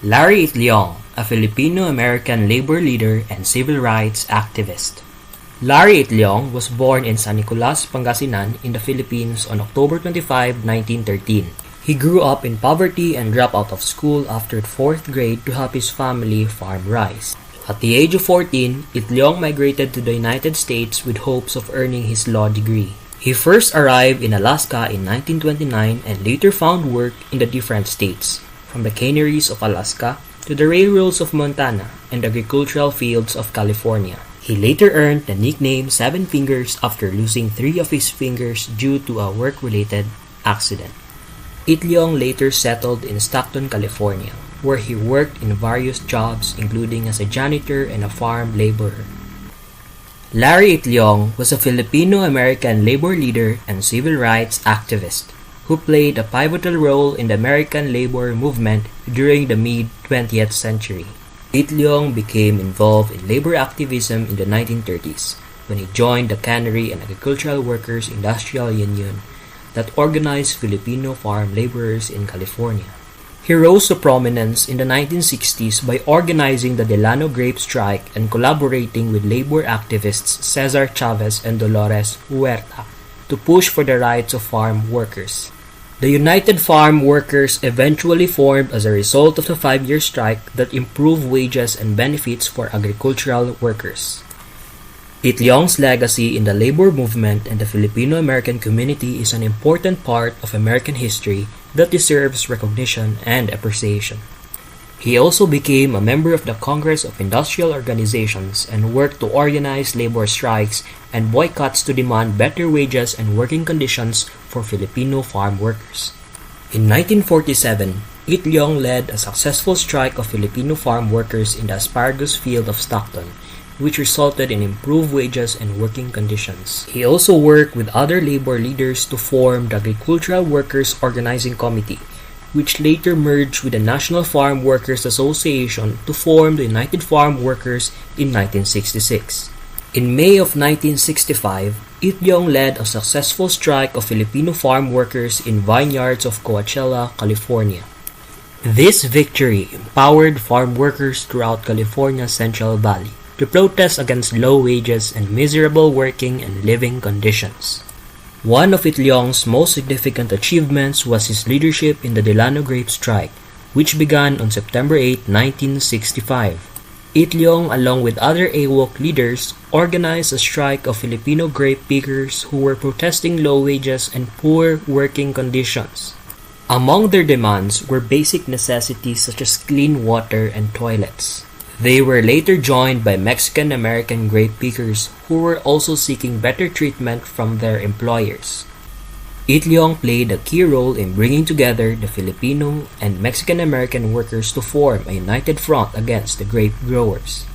Larry Itliong, a Filipino-American labor leader and civil rights activist. Larry Itliong was born in San Nicolas, Pangasinan in the Philippines on October 25, 1913. He grew up in poverty and dropped out of school after 4th grade to help his family farm rice. At the age of 14, Itliong migrated to the United States with hopes of earning his law degree. He first arrived in Alaska in 1929 and later found work in the different states, from the canneries of Alaska to the railroads of Montana and the agricultural fields of California. He later earned the nickname Seven Fingers after losing 3 of his fingers due to a work-related accident. Itliong later settled in Stockton, California, where he worked in various jobs including as a janitor and a farm laborer. Larry Itliong was a Filipino-American labor leader and civil rights activist who played a pivotal role in the American labor movement during the mid-20th century. Itliong became involved in labor activism in the 1930s when he joined the Cannery and Agricultural Workers Industrial Union that organized Filipino farm laborers in California. He rose to prominence in the 1960s by organizing the Delano Grape Strike and collaborating with labor activists Cesar Chavez and Dolores Huerta to push for the rights of farm workers. The United Farm Workers eventually formed as a result of the 5-year strike that improved wages and benefits for agricultural workers. Itliong's legacy in the labor movement and the Filipino-American community is an important part of American history that deserves recognition and appreciation. He also became a member of the Congress of Industrial Organizations and worked to organize labor strikes and boycotts to demand better wages and working conditions for Filipino farm workers. In 1947, Itliong led a successful strike of Filipino farm workers in the asparagus field of Stockton, which resulted in improved wages and working conditions. He also worked with other labor leaders to form the Agricultural Workers Organizing Committee, which later merged with the National Farm Workers Association to form the United Farm Workers in 1966. In May of 1965, Itliong led a successful strike of Filipino farm workers in vineyards of Coachella, California. This victory empowered farm workers throughout California's Central Valley to protest against low wages and miserable working and living conditions. One of Itliong's most significant achievements was his leadership in the Delano Grape Strike, which began on September 8, 1965. Itliong, along with other AWOC leaders, organized a strike of Filipino grape pickers who were protesting low wages and poor working conditions. Among their demands were basic necessities such as clean water and toilets. They were later joined by Mexican-American grape pickers who were also seeking better treatment from their employers. Itliong played a key role in bringing together the Filipino and Mexican-American workers to form a united front against the grape growers.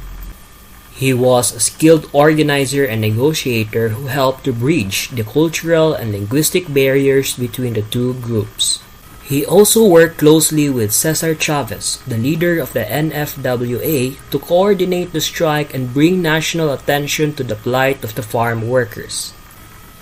He was a skilled organizer and negotiator who helped to bridge the cultural and linguistic barriers between the two groups. He also worked closely with Cesar Chavez, the leader of the NFWA, to coordinate the strike and bring national attention to the plight of the farm workers.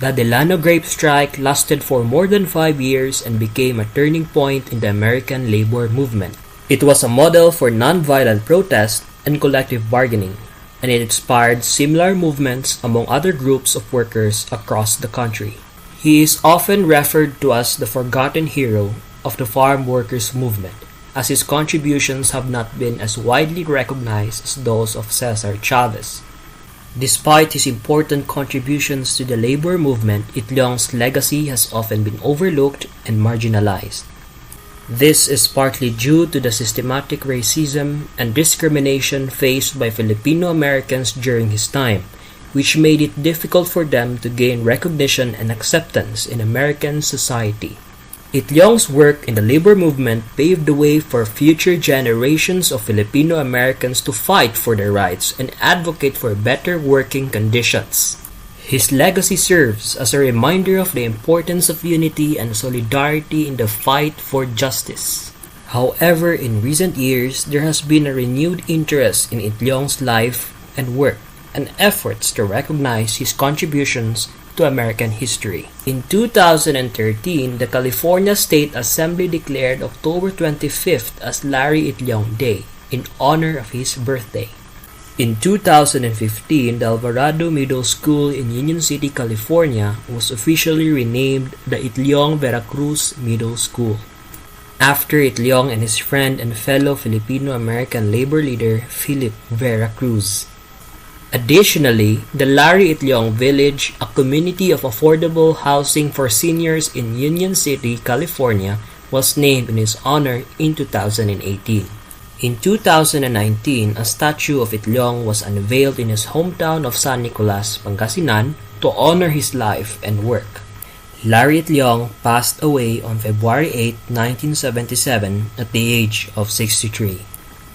The Delano Grape Strike lasted for more than 5 years and became a turning point in the American labor movement. It was a model for nonviolent protest and collective bargaining, and it inspired similar movements among other groups of workers across the country. He is often referred to as the forgotten hero of the farm workers movement, as his contributions have not been as widely recognized as those of Cesar Chavez. Despite his important contributions to the labor movement, Itliong's legacy has often been overlooked and marginalized. This is partly due to the systematic racism and discrimination faced by Filipino Americans during his time, which made it difficult for them to gain recognition and acceptance in American society. Itliong's work in the labor movement paved the way for future generations of Filipino Americans to fight for their rights and advocate for better working conditions. His legacy serves as a reminder of the importance of unity and solidarity in the fight for justice. However, in recent years, there has been a renewed interest in Itliong's life and work, and efforts to recognize his contributions to American history. In 2013, the California State Assembly declared October 25th as Larry Itliong Day in honor of his birthday. In 2015, the Alvarado Middle School in Union City, California was officially renamed the Itliong Veracruz Middle School, after Itliong and his friend and fellow Filipino-American labor leader Philip Vera Cruz. Additionally, the Larry Itliong Village, a community of affordable housing for seniors in Union City, California, was named in his honor in 2018. In 2019, a statue of Itliong was unveiled in his hometown of San Nicolas, Pangasinan, to honor his life and work. Larry Itliong passed away on February 8, 1977 at the age of 63.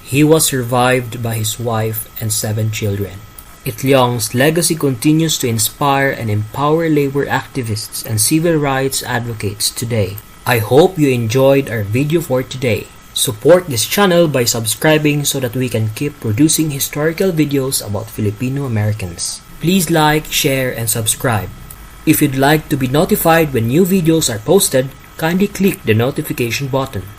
He was survived by his wife and 7 children. Itliong's legacy continues to inspire and empower labor activists and civil rights advocates today. I hope you enjoyed our video for today. Support this channel by subscribing so that we can keep producing historical videos about Filipino Americans. Please like, share, and subscribe. If you'd like to be notified when new videos are posted, kindly click the notification button.